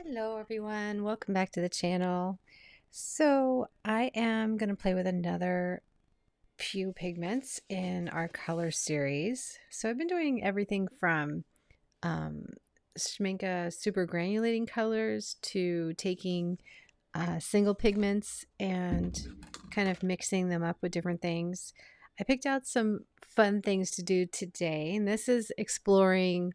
Hello everyone, welcome back to the channel. So I am going to play with another few pigments in our color series. So I've been doing everything from Schmincke Super Granulating colors to taking single pigments and kind of mixing them up with different things. I picked out some fun things to do today, and this is exploring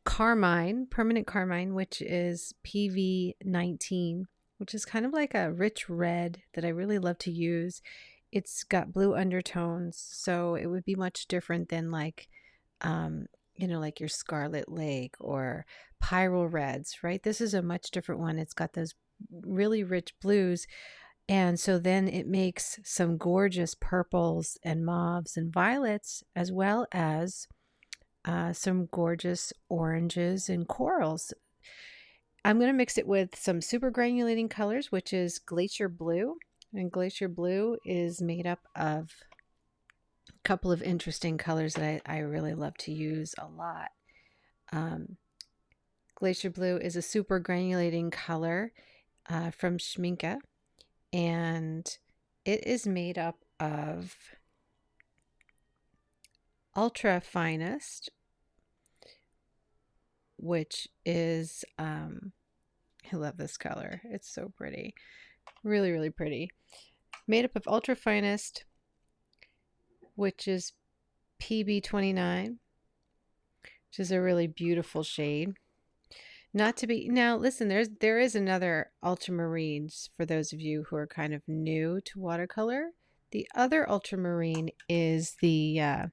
Carmine, permanent Carmine, which is PV19, which is kind of like a rich red that I really love to use. It's got blue undertones, so it would be much different than like, like your Scarlet Lake or Pyrrole Reds, right? This is a much different one. It's got those really rich blues. And so then it makes some gorgeous purples and mauves and violets, as well as some gorgeous oranges and corals. I'm going to mix it with some super granulating colors, which is Glacier Blue. And Glacier Blue is made up of a couple of interesting colors that I really love to use a lot. Glacier Blue is a super granulating color from Schmincke, and it is made up of ultra finest, which is I love this color. It's so pretty. Really, really pretty. Made up of ultra finest, which is PB29, which is a really beautiful shade. Not to be now. Listen, there is another ultramarines for those of you who are kind of new to watercolor. The other ultramarine is the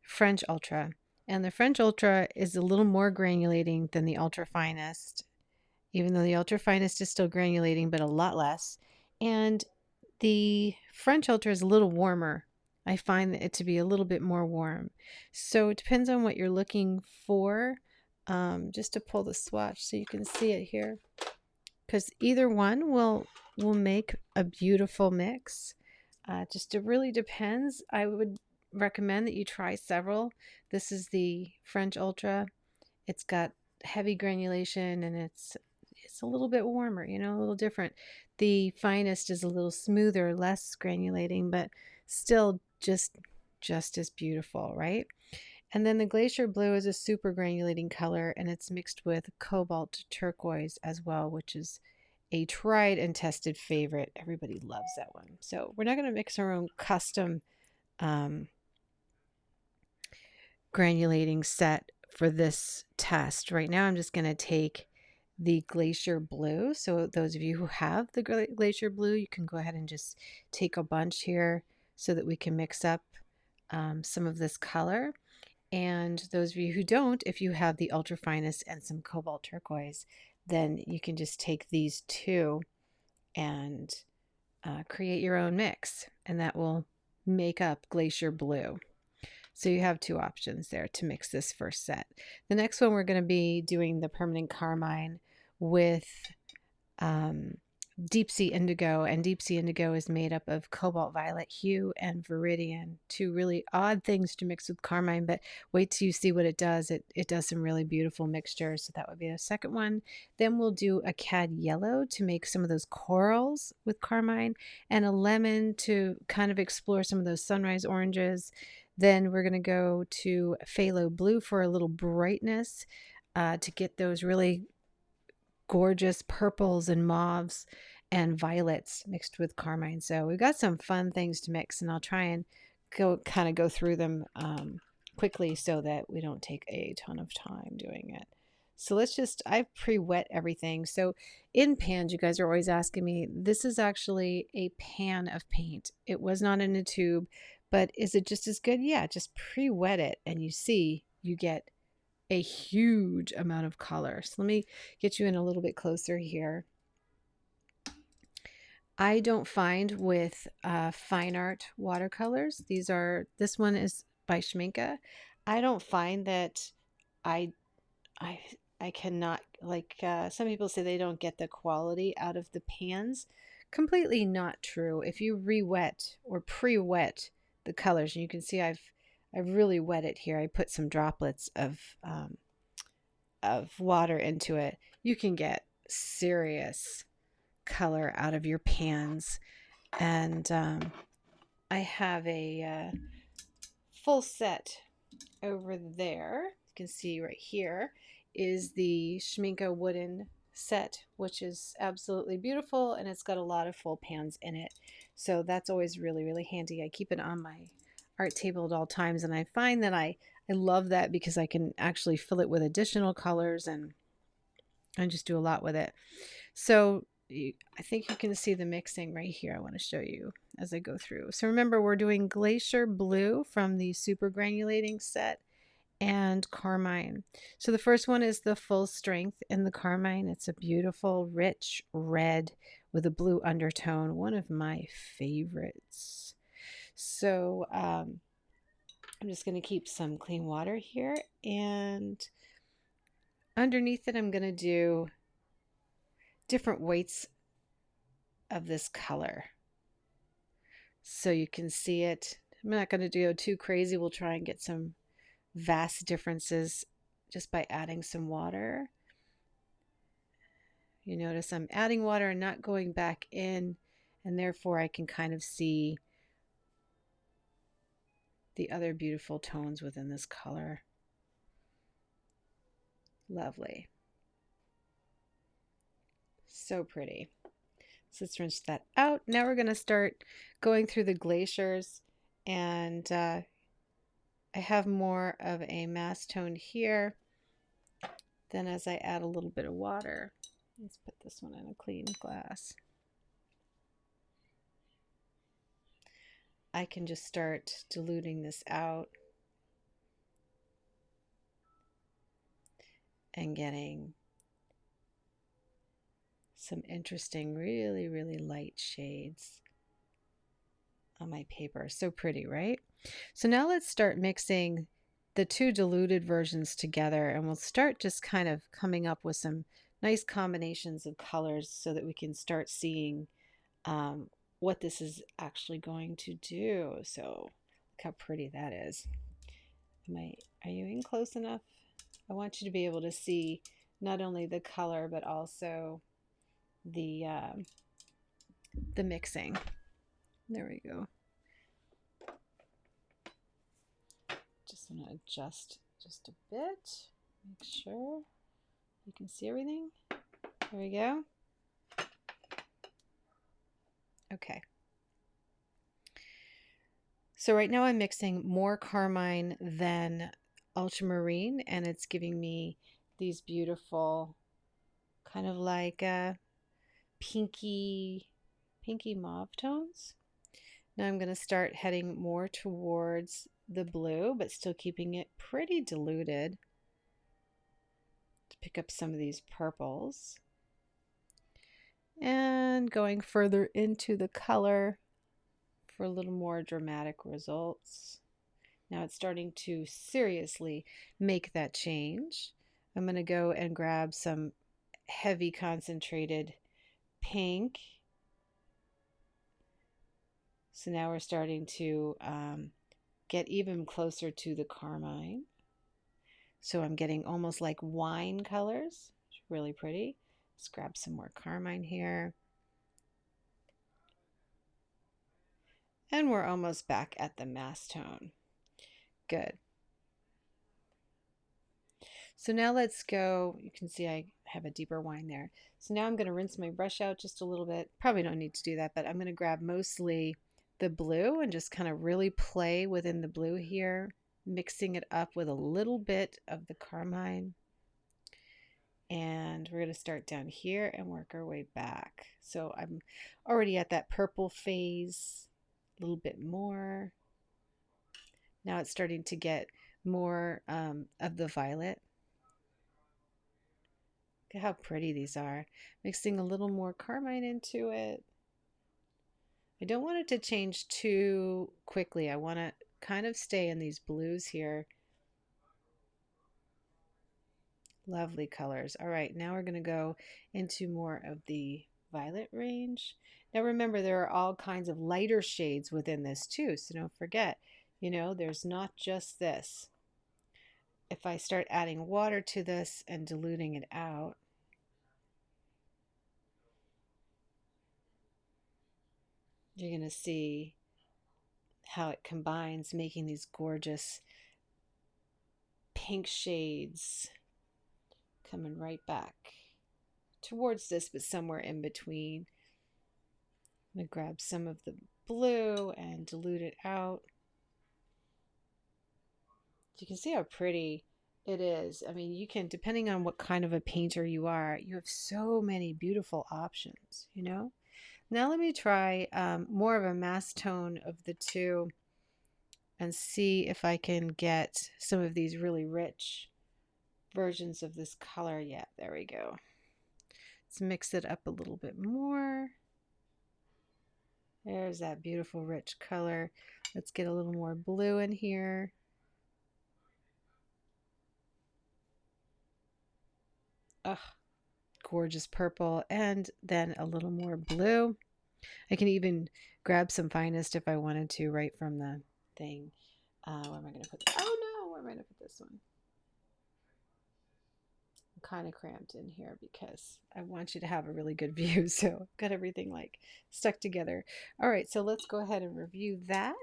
French Ultra, and the French Ultra is a little more granulating than the ultra finest, even though the ultra finest is still granulating, but a lot less. And the French Ultra is a little warmer. I find it to be a little bit more warm. So it depends on what you're looking for. Just to pull the swatch so you can see it here, because either one will make a beautiful mix. Just it really depends. I would recommend that you try several. This is the French Ultra. It's got heavy granulation and it's a little bit warmer, a little different. The finest is a little smoother, less granulating, but still just as beautiful, right? And then the Glacier Blue is a super granulating color, and it's mixed with Cobalt turquoise as well, which is a tried and tested favorite. Everybody loves that one. So we're not going to mix our own custom granulating set for this test. Right now I'm just going to take the Glacier Blue. So those of you who have the Glacier Blue, you can go ahead and just take a bunch here so that we can mix up some of this color. And those of you who don't, if you have the ultra finest and some Cobalt turquoise, then you can just take these two and create your own mix, and that will make up Glacier Blue. So you have two options there to mix this first set. The next one, we're going to be doing the permanent Carmine with Deep Sea Indigo, and Deep Sea Indigo is made up of Cobalt Violet Hue and Viridian, two really odd things to mix with Carmine, but wait till you see what it does. It does some really beautiful mixtures, so that would be the second one. Then we'll do a Cad Yellow to make some of those corals with Carmine, and a lemon to kind of explore some of those sunrise oranges. Then we're going to go to Phthalo Blue for a little brightness to get those really gorgeous purples and mauves and violets mixed with Carmine. So we've got some fun things to mix, and I'll try and go through them quickly so that we don't take a ton of time doing it. So I've pre-wet everything. So in pans, you guys are always asking me, this is actually a pan of paint. It was not in a tube, but is it just as good? Yeah, just pre-wet it, and you get a huge amount of color. So let me get you in a little bit closer here. I don't find with fine art watercolors, this one is by Schmincke. I don't find that I cannot, like some people say they don't get the quality out of the pans. Completely not true. If you re-wet or pre-wet the colors, and you can see I've really wet it here. I put some droplets of of water into it, you can get serious color out of your pans. And I have a full set over there. You can see right here is the Schmincke wooden set, which is absolutely beautiful, and it's got a lot of full pans in it. So that's always really, really handy. I keep it on my art table at all times, and I find that I love that because I can actually fill it with additional colors and just do a lot with it. So I think you can see the mixing right here. I want to show you as I go through. So remember, we're doing Glacier Blue from the Super Granulating set and Carmine. So the first one is the full strength in the Carmine. It's a beautiful, rich red with a blue undertone. One of my favorites. So I'm just going to keep some clean water here, and underneath it I'm going to do different weights of this color so you can see it. I'm not going to go too crazy. We'll try and get some vast differences just by adding some water. You notice I'm adding water and not going back in, and therefore I can kind of see the other beautiful tones within this color. Lovely. So pretty. So let's rinse that out. Now we're going to start going through the glaciers, and I have more of a mass tone here. Then as I add a little bit of water, let's put this one in a clean glass. I can just start diluting this out and getting some interesting, really, really light shades on my paper. So pretty, right? So now let's start mixing the two diluted versions together, and we'll start just kind of coming up with some nice combinations of colors so that we can start seeing what this is actually going to do. So look how pretty that is. Are you in close enough? I want you to be able to see not only the color but also the mixing. There we go. Just want to adjust just a bit, make sure you can see everything. There we go. Okay. So right now I'm mixing more Carmine than ultramarine, and it's giving me these beautiful kind of like pinky mauve tones. Now I'm going to start heading more towards the blue, but still keeping it pretty diluted to pick up some of these purples. And going further into the color for a little more dramatic results. Now it's starting to seriously make that change. I'm going to go and grab some heavy concentrated pink. So now we're starting to get even closer to the Carmine. So I'm getting almost like wine colors. Really pretty. Let's grab some more Carmine here. And we're almost back at the mass tone. Good. So now let's go. You can see I have a deeper wine there. So now I'm going to rinse my brush out just a little bit. Probably don't need to do that, but I'm going to grab mostly the blue and just kind of really play within the blue here, mixing it up with a little bit of the Carmine. And we're going to start down here and work our way back. So I'm already at that purple phase, a little bit more. Now it's starting to get more of the violet. Look at how pretty these are. Mixing a little more Carmine into it. I don't want it to change too quickly. I want to kind of stay in these blues here. Lovely colors. All right, now we're going to go into more of the violet range. Now remember, there are all kinds of lighter shades within this too, so don't forget, you know, there's not just this. if I start adding water to this and diluting it out, you're going to see how it combines, making these gorgeous pink shades coming right back towards this, but somewhere in between. I'm going to grab some of the blue and dilute it out. You can see how pretty it is. I mean, you can, depending on what kind of a painter you are, you have so many beautiful options, you know? Now let me try more of a mass tone of the two and see if I can get some of these really rich versions of this color. Yeah, there we go. Let's mix it up a little bit more. There's that beautiful rich color. Let's get a little more blue in here. Ugh, gorgeous purple, and then a little more blue. I can even grab some finest if I wanted to right from the thing. Where am I going to put this? Oh no, where am I going to put this one? I'm kind of cramped in here because I want you to have a really good view. So I've got everything like stuck together. All right, so let's go ahead and review that.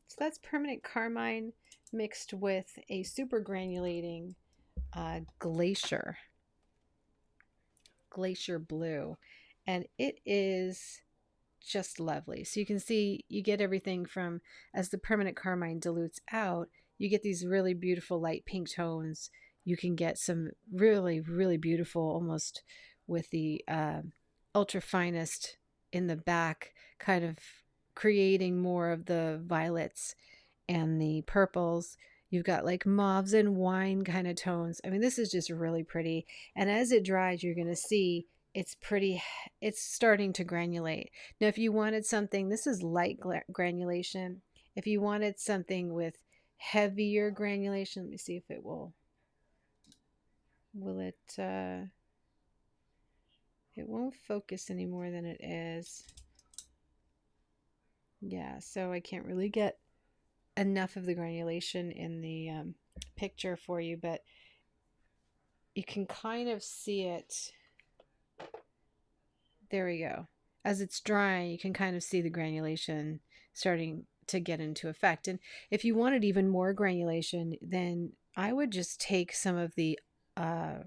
So that's permanent carmine mixed with a super granulating Glacier Blue. And it is just lovely. So you can see you get everything from, as the permanent carmine dilutes out, you get these really beautiful light pink tones. You can get some really, really beautiful, almost with the ultra finest in the back, kind of creating more of the violets and the purples. You've got like mauves and wine kind of tones. I mean, this is just really pretty. And as it dries, you're going to see it's pretty, it's starting to granulate. Now, if you wanted something, this is light granulation. If you wanted something with heavier granulation, let me see if it will it, it won't focus any more than it is. Yeah, so I can't really get enough of the granulation in the picture for you, but you can kind of see it. There we go. As it's drying, you can kind of see the granulation starting to get into effect. And if you wanted even more granulation, then I would just take some of the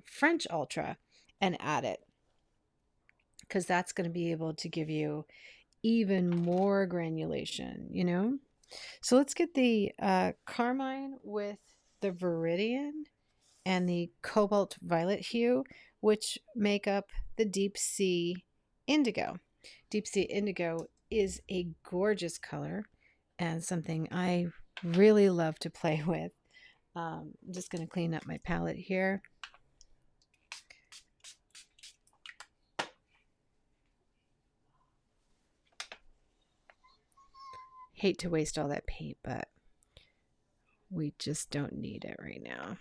French Ultra and add it, because that's going to be able to give you even more granulation, you know? So let's get the Carmine with the Viridian and the Cobalt Violet hue, which make up the Deep Sea Indigo. Deep Sea Indigo is a gorgeous color and something I really love to play with. I'm just going to clean up my palette here. Hate to waste all that paint, but we just don't need it right now.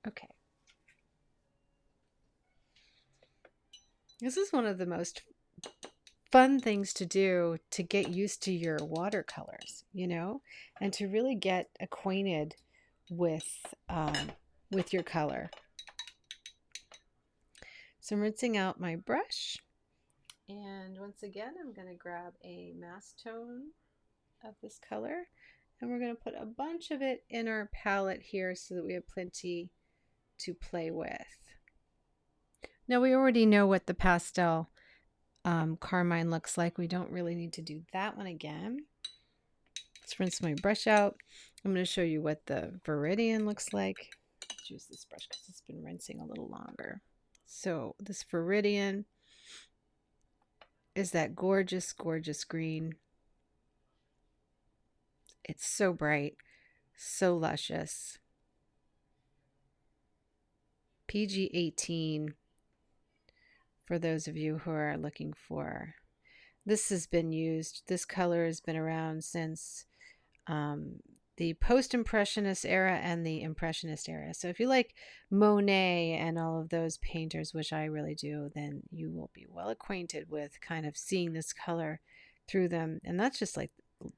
Okay. This is one of the most fun things to do to get used to your watercolors, you know, and to really get acquainted with your color. So I'm rinsing out my brush, and once again I'm going to grab a mass tone of this color, and we're going to put a bunch of it in our palette here so that we have plenty to play with. Now we already know what the pastel carmine looks like. We don't really need to do that one again. Let's rinse my brush out. I'm going to show you what the Viridian looks like. Let's use this brush because it's been rinsing a little longer. So this Viridian is that gorgeous, gorgeous green. It's so bright, so luscious. PG18 for those of you who are looking for. This has been used, this color has been around since the post-impressionist era and the impressionist era. So if you like Monet and all of those painters, which I really do, then you will be well acquainted with kind of seeing this color through them. And that's just like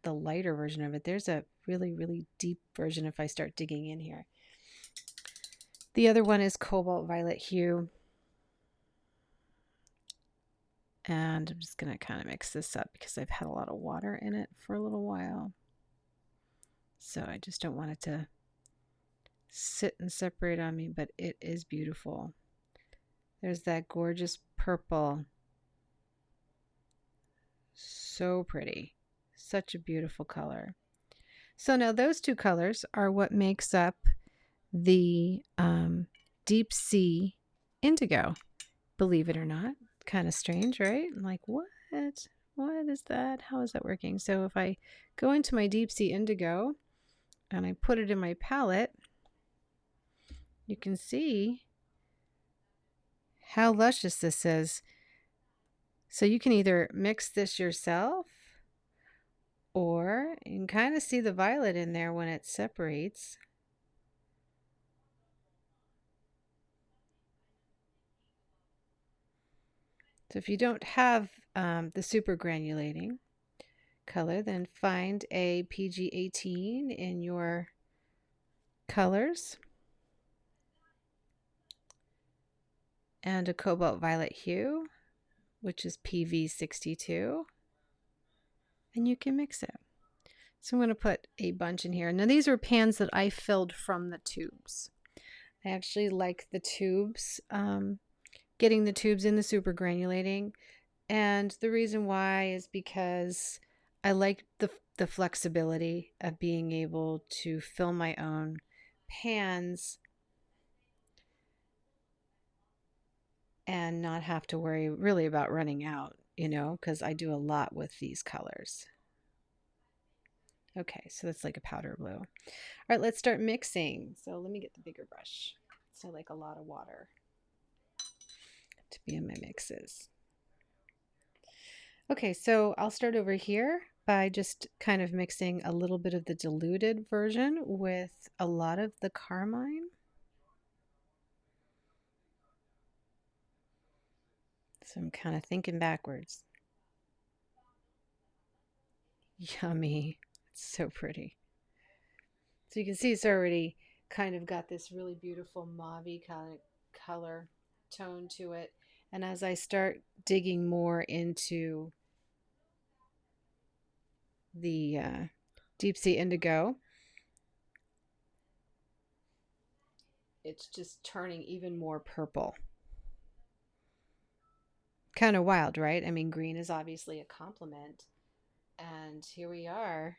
the lighter version of it. There's a really, really deep version if I start digging in here. The other one is Cobalt Violet Hue. And I'm just going to kind of mix this up because I've had a lot of water in it for a little while. So I just don't want it to sit and separate on me, but it is beautiful. There's that gorgeous purple. So pretty. Such a beautiful color. So now those two colors are what makes up the Deep Sea Indigo. Believe it or not. Kind of strange, right? I'm like, what? What is that? How is that working? So if I go into my Deep Sea Indigo and I put it in my palette, you can see how luscious this is. So you can either mix this yourself, or you can kind of see the violet in there when it separates. So if you don't have the super granulating color, then find a PG18 in your colors and a cobalt violet hue, which is PV62, and you can mix it. So I'm going to put a bunch in here. Now these are pans that I filled from the tubes. I actually like the tubes, getting the tubes in the super granulating. And the reason why is because I like the flexibility of being able to fill my own pans and not have to worry really about running out, you know, because I do a lot with these colors. Okay, so that's like a powder blue. All right, let's start mixing. So let me get the bigger brush. So I like a lot of water to be in my mixes. Okay, so I'll start over here by just kind of mixing a little bit of the diluted version with a lot of the Carmine. So I'm kind of thinking backwards. Yummy. It's so pretty. So you can see it's already kind of got this really beautiful mauve kind of color tone to it. And as I start digging more into the Deep Sea Indigo, it's just turning even more purple. Kind of wild, right? I mean, green is obviously a complement. And here we are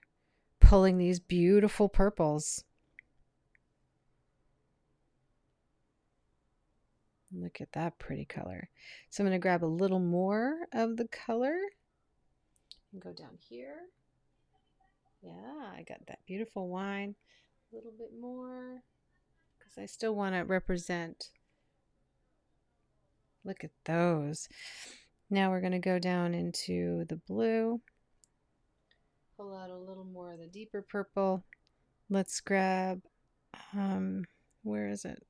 pulling these beautiful purples. Look at that pretty color. So I'm going to grab a little more of the color and go down here. Yeah, I got that beautiful wine. A little bit more because I still want to represent. Look at those. Now we're going to go down into the blue. Pull out a little more of the deeper purple. Let's grab, where is it?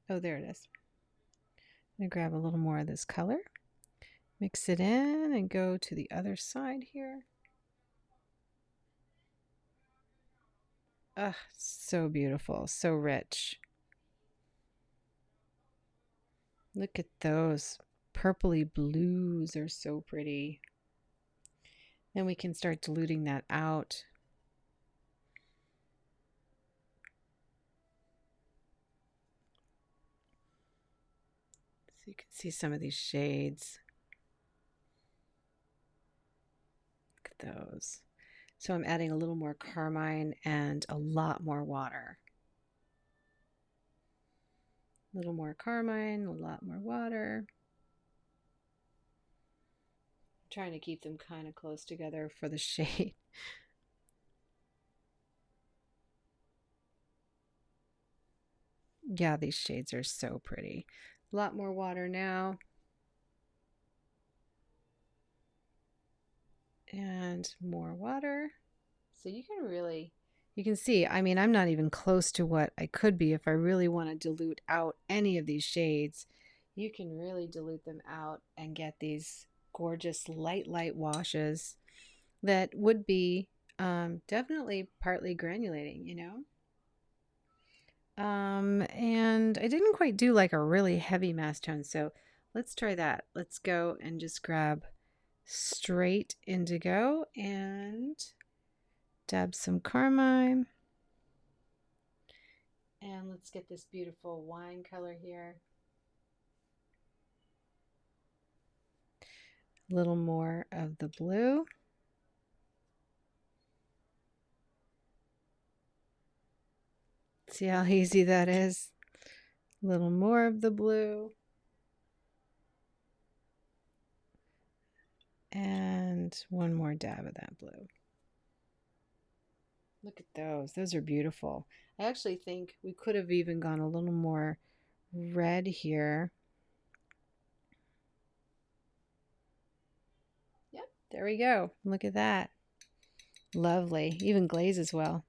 Oh, there it is. I'm going to grab a little more of this color. Mix it in and go to the other side here. Ah, so beautiful, so rich. Look at those purpley blues are so pretty. Then we can start diluting that out. So you can see some of these shades. Look at those. So I'm adding a little more Carmine and a lot more water. A little more Carmine, a lot more water. I'm trying to keep them kind of close together for the shade. Yeah, these shades are so pretty. A lot more water now. And more water. So you can really, you can see, I mean, I'm not even close to what I could be if I really want to dilute out any of these shades. You can really dilute them out and get these gorgeous light washes that would be definitely partly granulating, and I didn't quite do like a really heavy mass tone, so let's try that. Let's go and just grab straight indigo and dab some carmine. And let's get this beautiful wine color here. A little more of the blue. See how easy that is? A little more of the blue. And one more dab of that blue. Look at those. Those are beautiful. I actually think we could have even gone a little more red here. Yep, there we go. Look at that. Lovely. Even glaze as well.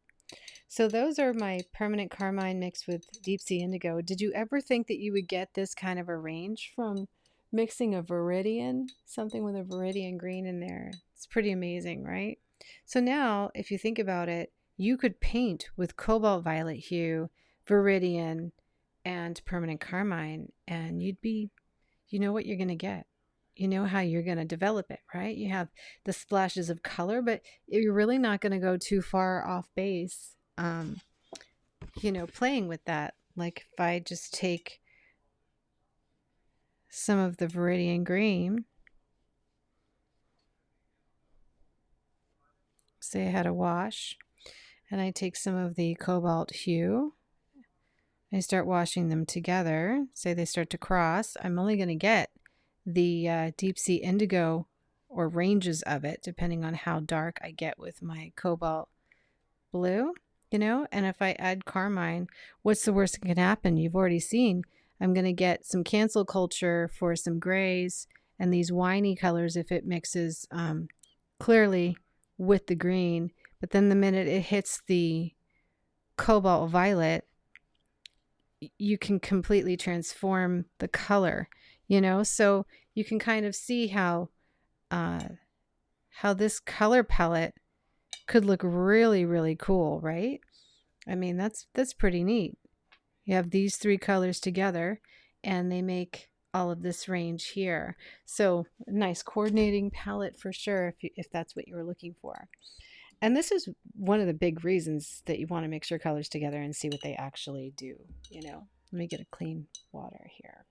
So those are my permanent carmine mixed with deep sea indigo. Did you ever think that you would get this kind of a range from mixing a viridian, something with a viridian green in there? It's pretty amazing, right? So now, if you think about it, you could paint with cobalt violet hue, viridian, and permanent carmine, and you know what you're going to get. You know how you're going to develop it, right? You have the splashes of color, but you're really not going to go too far off base, playing with that. Like if I just take some of the viridian green, say I had a wash, and I take some of the cobalt hue, I start washing them together, say they start to cross, I'm only going to get the deep sea indigo or ranges of it, depending on how dark I get with my cobalt blue, and if I add carmine, what's the worst that can happen? You've already seen I'm going to get some cancel culture for some grays and these winey colors if it mixes clearly with the green, but then the minute it hits the cobalt violet, you can completely transform the color, so you can kind of see how this color palette could look really, really cool, right? I mean, that's pretty neat. You have these three colors together and they make all of this range here. So nice coordinating palette for sure if that's what you were looking for. And this is one of the big reasons that you want to mix your colors together and see what they actually do, Let me get a clean water here.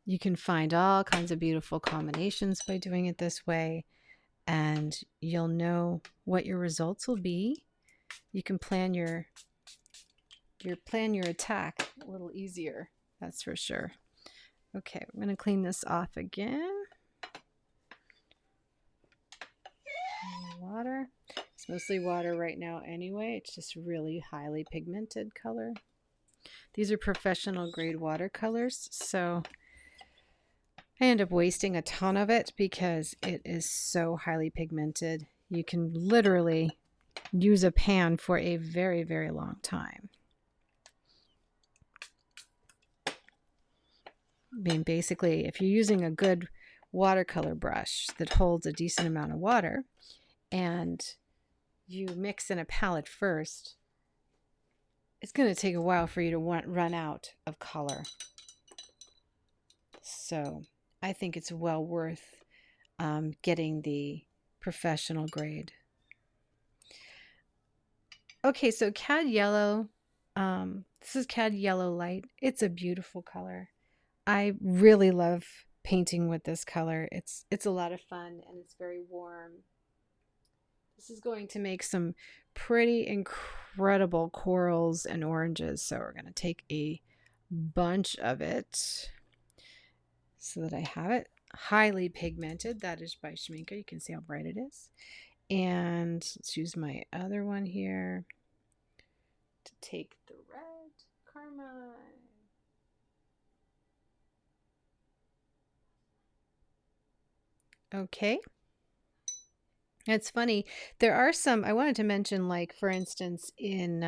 You can find all kinds of beautiful combinations by doing it this way, and you'll know what your results will be. You can plan your attack a little easier, that's for sure. Okay, we're going to clean this off again. Water. It's mostly water right now anyway. It's just really highly pigmented color. These are professional grade watercolors, so I end up wasting a ton of it because it is so highly pigmented. You can literally use a pan for a very, very long time. I mean, basically, if you're using a good watercolor brush that holds a decent amount of water and you mix in a palette first, it's going to take a while for you to run out of color. So I think it's well worth getting the professional grade. Okay, so Cad Yellow. This is Cad Yellow Light. It's a beautiful color. I really love painting with this color. It's a lot of fun and it's very warm. This is going to make some pretty incredible corals and oranges. So we're going to take a bunch of it so that I have it highly pigmented. That is by Schmincke. You can see how bright it is. And let's use my other one here to take the red carmine. Okay. It's funny. There are some, I wanted to mention, like, for instance, in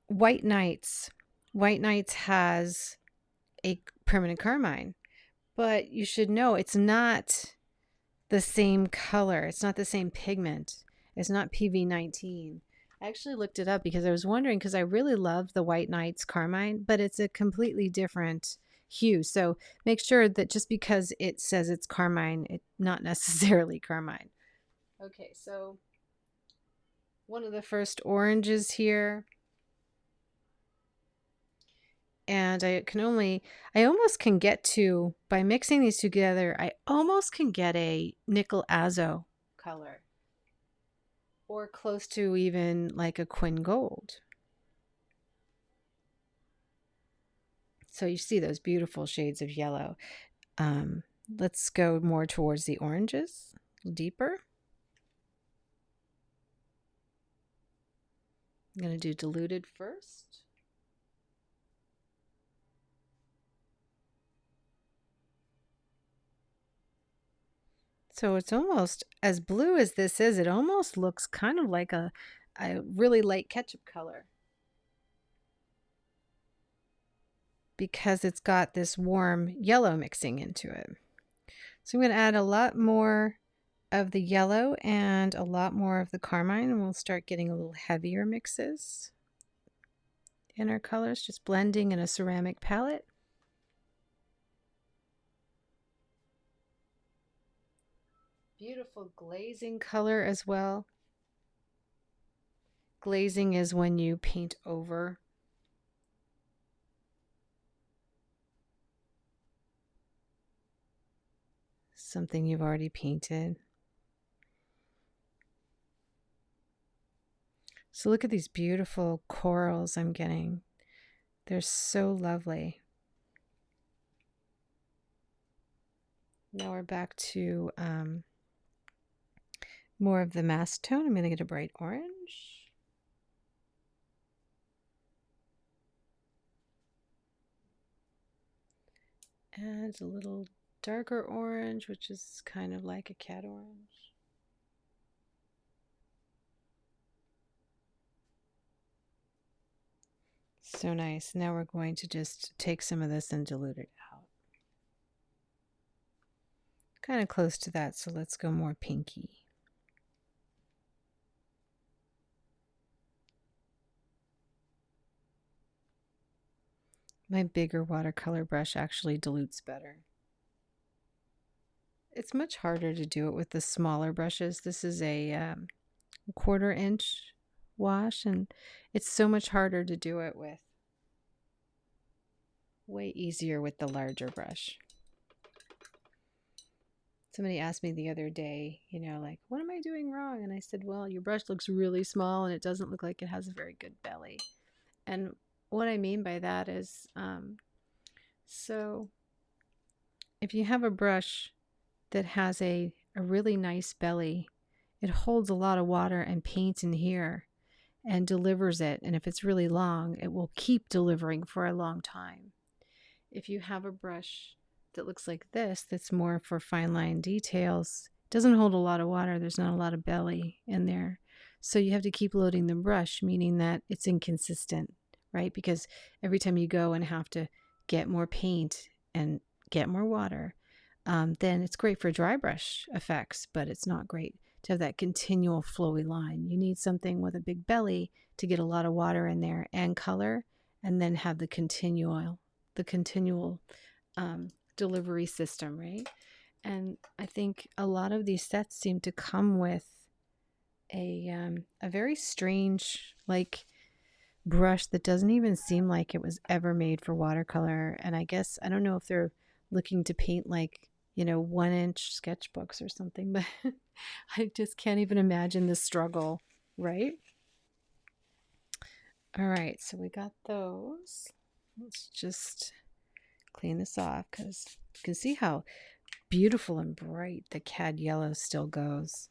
White Nights has a permanent carmine. But you should know it's not the same color. It's not the same pigment. It's not PV19. I actually looked it up because I was wondering, because I really love the White Nights Carmine, but it's a completely different hue. So make sure that just because it says it's carmine, it's not necessarily carmine. Okay, so one of the first oranges here. And I almost can get to, by mixing these together, I almost can get a nickel azo color. Or close to even like a quin gold. So you see those beautiful shades of yellow. Let's go more towards the oranges, deeper. I'm going to do diluted first. So it's almost, as blue as this is, it almost looks kind of like a really light ketchup color. Because it's got this warm yellow mixing into it. So I'm going to add a lot more of the yellow and a lot more of the carmine, and we'll start getting a little heavier mixes in our colors, just blending in a ceramic palette. Beautiful glazing color as well. Glazing is when you paint over something you've already painted. So look at these beautiful corals I'm getting. They're so lovely. Now we're back to more of the mask tone. I'm going to get a bright orange. And a little darker orange, which is kind of like a cat orange. So nice. Now we're going to just take some of this and dilute it out. Kind of close to that, so let's go more pinky. My bigger watercolor brush actually dilutes better. It's much harder to do it with the smaller brushes. This is a 1/4 inch wash, and it's so much harder to do it with. Way easier with the larger brush. Somebody asked me the other day, you know, like, what am I doing wrong? And I said, well, your brush looks really small and it doesn't look like it has a very good belly. And what I mean by that is, so if you have a brush that has a really nice belly, it holds a lot of water and paint in here and delivers it. And if it's really long, it will keep delivering for a long time. If you have a brush that looks like this, that's more for fine line details, doesn't hold a lot of water, there's not a lot of belly in there. So you have to keep loading the brush, meaning that it's inconsistent, right? Because every time you go and have to get more paint and get more water, then it's great for dry brush effects, but it's not great to have that continual flowy line. You need something with a big belly to get a lot of water in there and color, and then have the continual delivery system, right? And I think a lot of these sets seem to come with a very strange, like, brush that doesn't even seem like it was ever made for watercolor. And I guess, I don't know if they're looking to paint like, you know, 1-inch sketchbooks or something, but I just can't even imagine the struggle, right? All right, so we got those. Let's just clean this off because you can see how beautiful and bright the Cad Yellow still goes.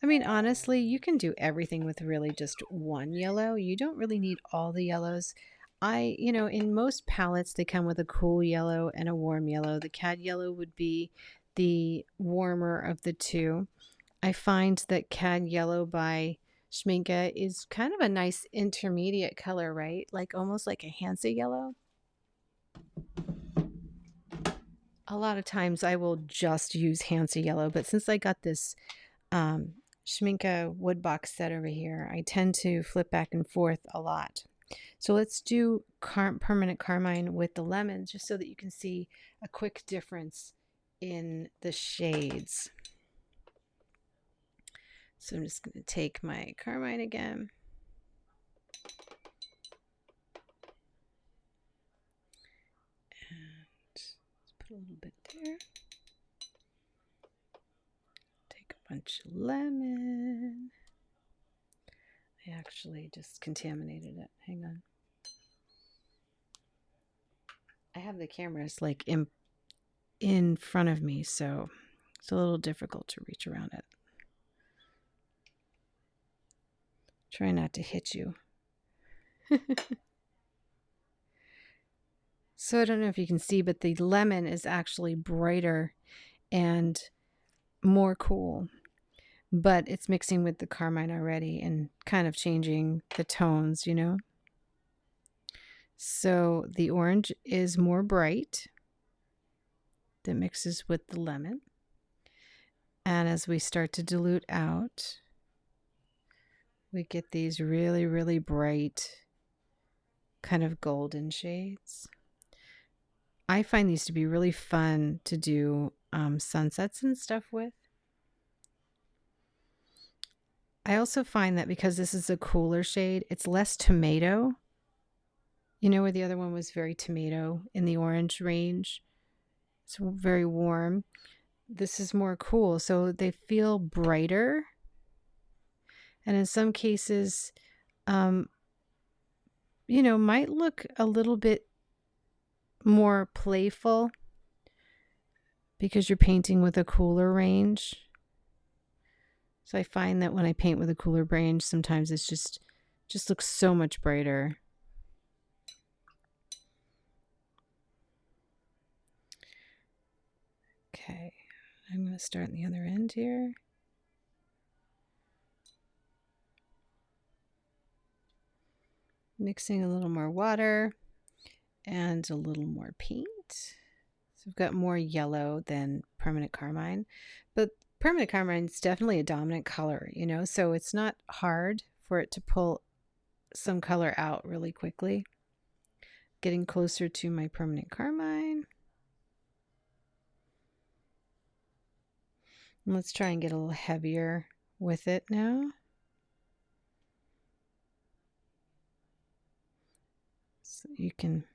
I mean, honestly, you can do everything with really just one yellow. You don't really need all the yellows. You know, in most palettes, they come with a cool yellow and a warm yellow. The Cad Yellow would be the warmer of the two. I find that Cad Yellow, by Schmincke is kind of a nice intermediate color, right? Like almost like a Hansa yellow. A lot of times I will just use Hansa yellow, but since I got this Schmincke wood box set over here, I tend to flip back and forth a lot. So let's do permanent carmine with the lemon, just so that you can see a quick difference in the shades. So I'm just going to take my carmine again. And let's put a little bit there. Take a bunch of lemon. I actually just contaminated it. Hang on. I have the cameras like in front of me, so it's a little difficult to reach around it. Try not to hit you. So I don't know if you can see, but the lemon is actually brighter and more cool, but it's mixing with the carmine already and kind of changing the tones, you know. So the orange is more bright that mixes with the lemon. And as we start to dilute out, we get these really, really bright kind of golden shades. I find these to be really fun to do sunsets and stuff with. I also find that because this is a cooler shade, it's less tomato. You know, where the other one was very tomato in the orange range. It's very warm. This is more cool, so they feel brighter. And in some cases, you know, might look a little bit more playful because you're painting with a cooler range. So I find that when I paint with a cooler range, sometimes it's just looks so much brighter. Okay, I'm going to start on the other end here. Mixing a little more water and a little more paint. So I've got more yellow than permanent carmine, but permanent carmine is definitely a dominant color, you know, so it's not hard for it to pull some color out really quickly. Getting closer to my permanent carmine. And let's try and get a little heavier with it now. So you can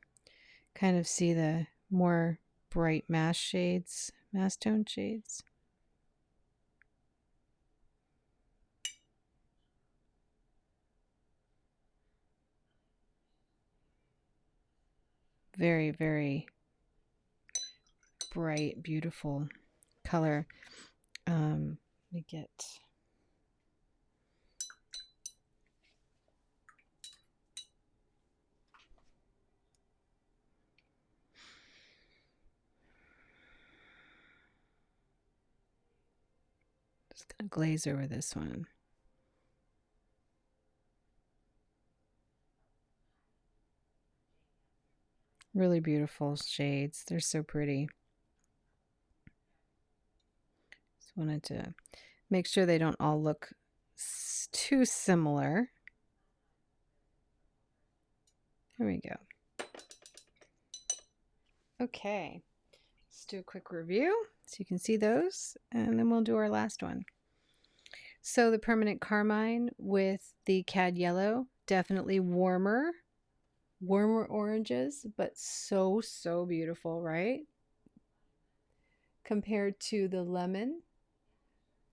kind of see the more bright mass tone shades. Very, very bright, beautiful color. Let me get just gonna glaze over this one. Really beautiful shades. They're so pretty. Just wanted to make sure they don't all look too similar. Here we go. Okay, let's do a quick review so you can see those, and then we'll do our last one. So the permanent carmine with the Cad Yellow, definitely warmer oranges, but so beautiful, right? Compared to the lemon,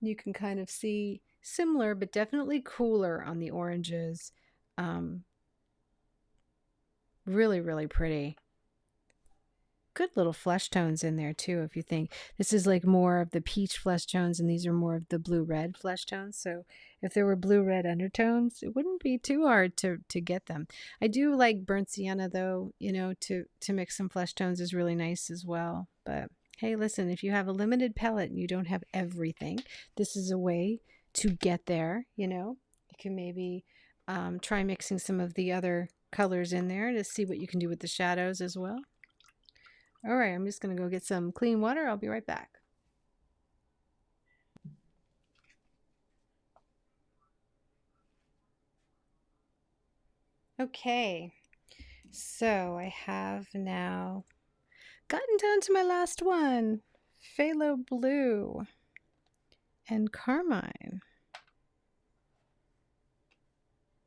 you can kind of see similar, but definitely cooler on the oranges. Really, really pretty. Good little flesh tones in there too, if you think. This is like more of the peach flesh tones, and these are more of the blue-red flesh tones. So if there were blue-red undertones, it wouldn't be too hard to get them. I do like burnt sienna though, you know, to mix some flesh tones is really nice as well. But hey, listen, if you have a limited palette and you don't have everything, this is a way to get there, you know. You can maybe try mixing some of the other colors in there to see what you can do with the shadows as well. All right, I'm just going to go get some clean water. I'll be right back. Okay, so I have now gotten down to my last one, Phthalo Blue and Carmine.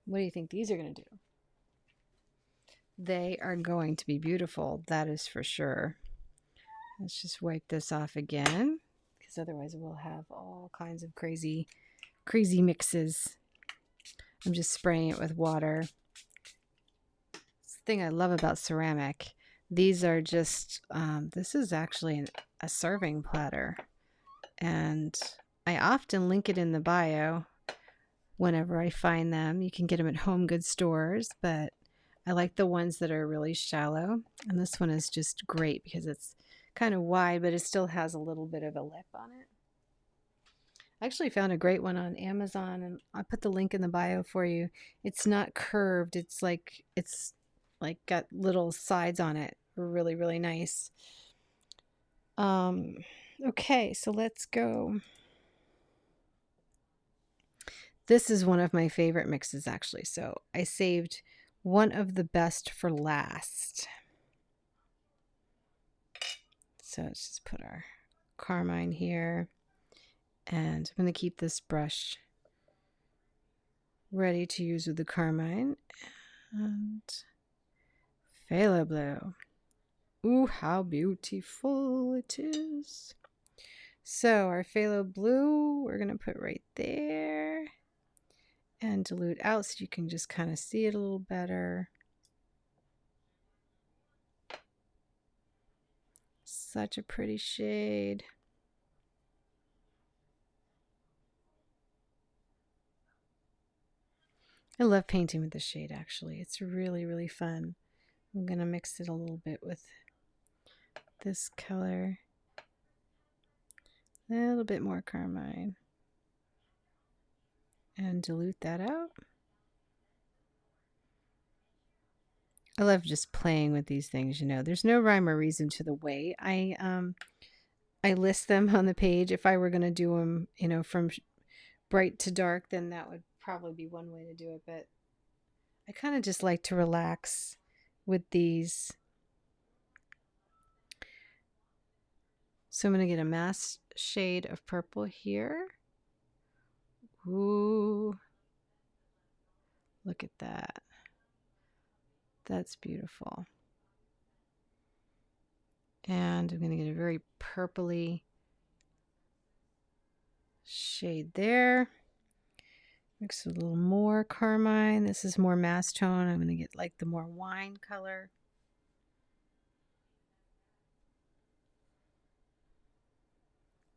What do you think these are going to do? They are going to be beautiful, that is for sure. Let's just wipe this off again, because otherwise we'll have all kinds of crazy mixes. I'm just spraying it with water. It's the thing I love about ceramic. These are just, this is actually a serving platter. And I often link it in the bio whenever I find them. You can get them at home goods stores, but I like the ones that are really shallow. And this one is just great because it's kind of wide, but it still has a little bit of a lip on it. I actually found a great one on Amazon, and I'll put the link in the bio for you. It's not curved. It's like got little sides on it. Really, really nice. Okay, so let's go. This is one of my favorite mixes, actually. So I saved one of the best for last. So let's just put our Carmine here. And I'm going to keep this brush ready to use with the Carmine. And Phthalo Blue. Ooh, how beautiful it is. So our Phthalo Blue, we're going to put right there. And dilute out so you can just kind of see it a little better. Such a pretty shade. I love painting with this shade, actually. It's really, really fun. I'm going to mix it a little bit with this color. A little bit more Carmine. And dilute that out. I love just playing with these things, you know. There's no rhyme or reason to the way I list them on the page. If I were going to do them, you know, from bright to dark, then that would probably be one way to do it. But I kind of just like to relax with these. So I'm going to get a mass shade of purple here. Ooh, look at that. That's beautiful. And I'm going to get a very purpley shade there. Mix with a little more Carmine. This is more mass tone. I'm going to get like the more wine color.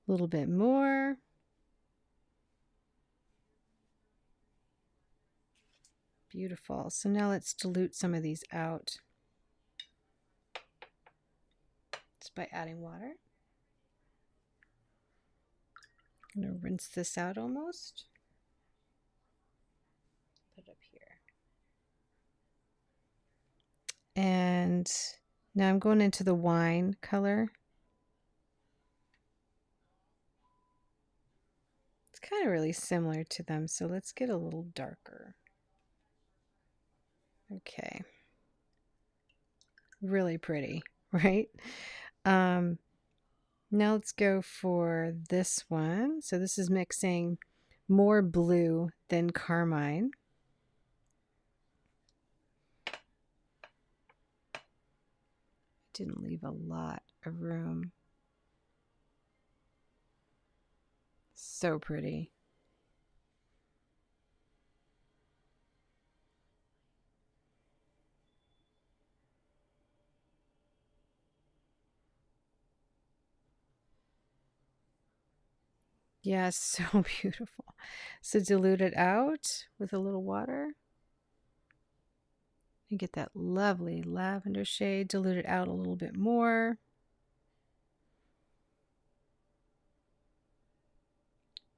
A little bit more. Beautiful. So now let's dilute some of these out. Just by adding water. I'm going to rinse this out almost. Put it up here. And now I'm going into the wine color. It's kind of really similar to them, so let's get a little darker. Okay. Really pretty, right? Now let's go for this one. So this is mixing more blue than Carmine. Didn't leave a lot of room. So pretty. Yes, so beautiful. So dilute it out with a little water. You get that lovely lavender shade. Dilute it out a little bit more.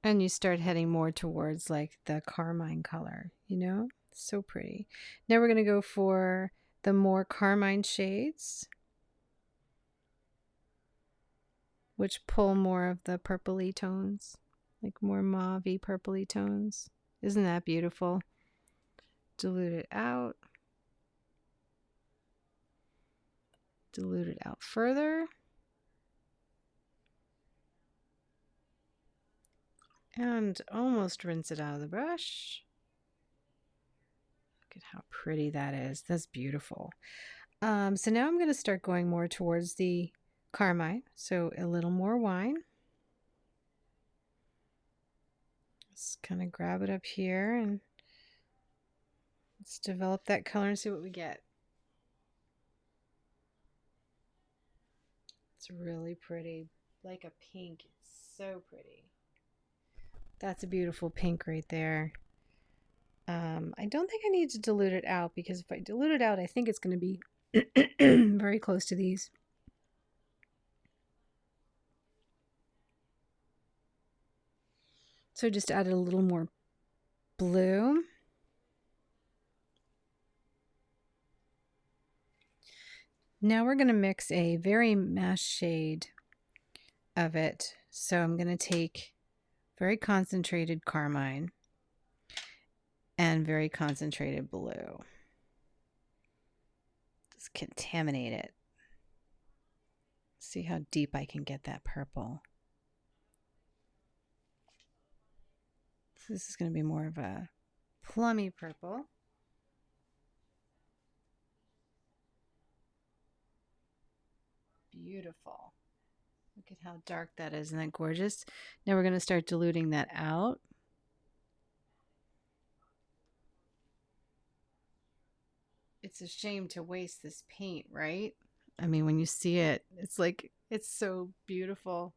And you start heading more towards like the carmine color, you know? So pretty. Now we're going to go for the more carmine shades, which pull more of the purpley tones, like more mauve-y purpley tones. Isn't that beautiful? Dilute it out. Dilute it out further. And almost rinse it out of the brush. Look at how pretty that is. That's beautiful. So now I'm going to start going more towards the carmine. So a little more wine. Just kind of grab it up here and let's develop that color and see what we get. It's really pretty, like a pink. It's so pretty. That's a beautiful pink right there. I don't think I need to dilute it out because if I dilute it out, I think it's going to be very close to these. So just added a little more blue. Now we're going to mix a very matte shade of it. So I'm going to take very concentrated carmine and very concentrated blue. Just contaminate it. See how deep I can get that purple. So this is going to be more of a plummy purple. Beautiful. Look at how dark that is. Isn't that gorgeous? Now we're going to start diluting that out. It's a shame to waste this paint, right? I mean, when you see it, it's like, it's so beautiful.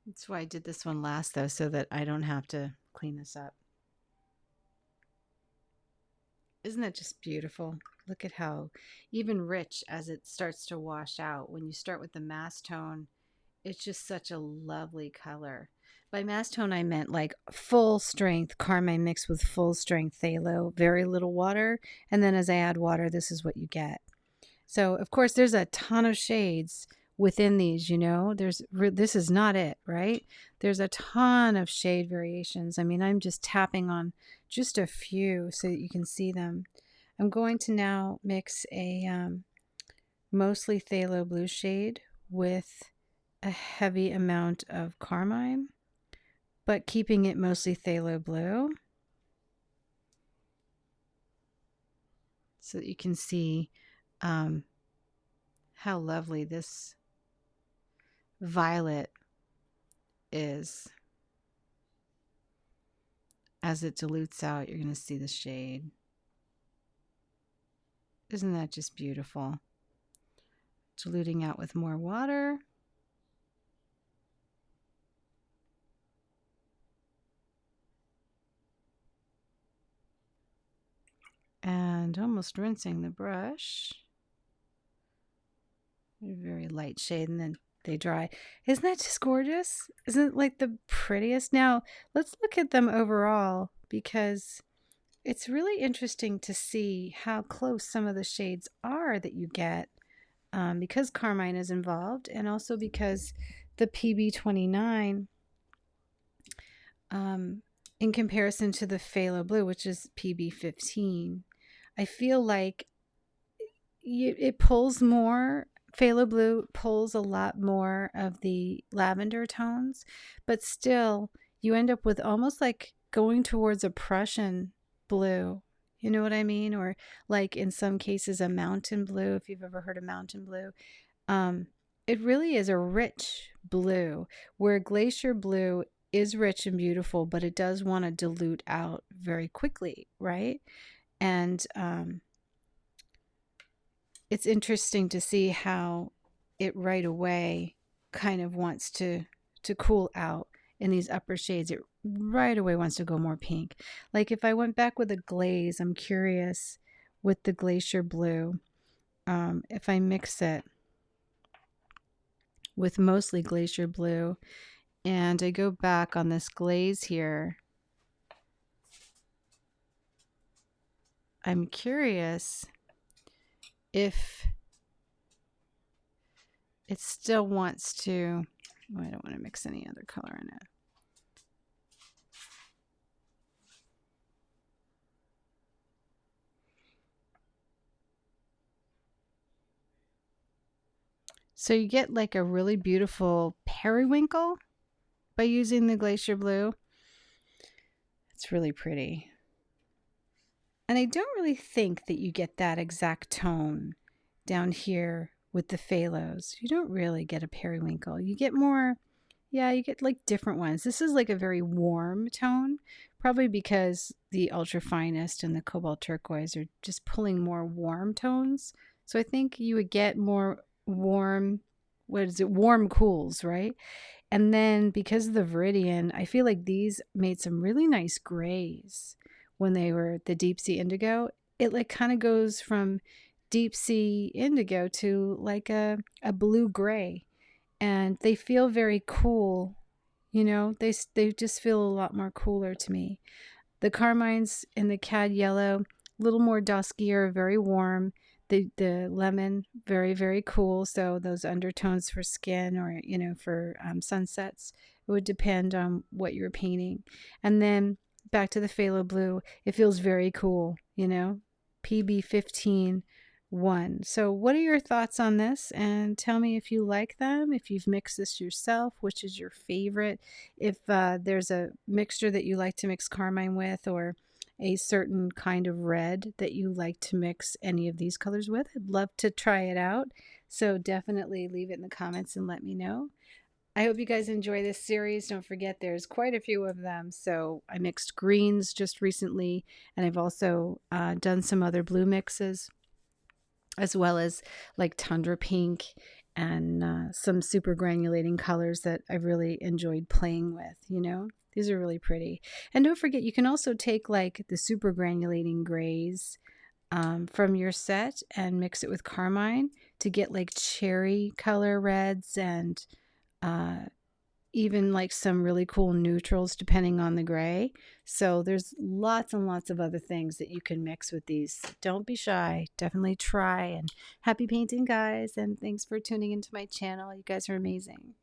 That's why I did this one last, though, so that I don't have to clean this up. Isn't that just beautiful? Look at how even rich as it starts to wash out. When you start with the mass tone, it's just such a lovely color. By mass tone, I meant like full strength carmine mixed with full strength phthalo, very little water. And then as I add water, this is what you get. So, of course, there's a ton of shades within these, you know. This is not it, right? There's a ton of shade variations. I mean, I'm just tapping on just a few so that you can see them. I'm going to now mix a mostly phthalo blue shade with a heavy amount of carmine, but keeping it mostly phthalo blue so that you can see how lovely this violet is. As it dilutes out, you're going to see the shade. Isn't that just beautiful? Diluting out with more water. And almost rinsing the brush. A very light shade, and then they dry. Isn't that just gorgeous? Isn't it like the prettiest? Now, let's look at them overall because it's really interesting to see how close some of the shades are that you get because carmine is involved, and also because the PB29 in comparison to the phthalo blue, which is PB15, I feel like it pulls more. Phthalo blue pulls a lot more of the lavender tones, but still you end up with almost like going towards a Prussian blue. You know what I mean? Or like in some cases a mountain blue, if you've ever heard of mountain blue. It really is a rich blue, where glacier blue is rich and beautiful, but it does want to dilute out very quickly, right? And it's interesting to see how it right away kind of wants to cool out in these upper shades. It right away wants to go more pink. Like if I went back with a glaze, I'm curious with the glacier blue, if I mix it with mostly Glacier Blue. And I go back on this glaze here. I'm curious if it still wants to, oh, I don't want to mix any other color in it. So you get like a really beautiful periwinkle by using the Glacier Blue. It's really pretty. And I don't really think that you get that exact tone down here with the phthalos. You don't really get a periwinkle. You get more, yeah, you get like different ones. This is like a very warm tone, probably because the ultra finest and the cobalt turquoise are just pulling more warm tones. So I think you would get more warm, what is it, warm cools, right? And then because of the Viridian, I feel like these made some really nice grays when they were the Deep Sea Indigo. It like kind of goes from Deep Sea Indigo to like a blue gray. And they feel very cool. You know, they just feel a lot more cooler to me. The Carmines in the Cad Yellow, a little more duskier, very warm. The lemon, very, very cool. So those undertones for skin or, you know, for sunsets, it would depend on what you're painting. And then back to the phthalo blue, it feels very cool, you know, PB15 1. So what are your thoughts on this? And tell me if you like them, if you've mixed this yourself, which is your favorite, if there's a mixture that you like to mix Carmine with, or a certain kind of red that you like to mix any of these colors with. I'd love to try it out. So definitely leave it in the comments and let me know. I hope you guys enjoy this series. Don't forget there's quite a few of them. So I mixed greens just recently, and I've also done some other blue mixes, as well as like tundra pink and some super granulating colors that I've really enjoyed playing with, you know. These are really pretty. And don't forget, you can also take like the super granulating grays from your set and mix it with Carmine to get like cherry color reds and even like some really cool neutrals depending on the gray. So there's lots and lots of other things that you can mix with these. Don't be shy. Definitely try. And happy painting, guys. And thanks for tuning into my channel. You guys are amazing.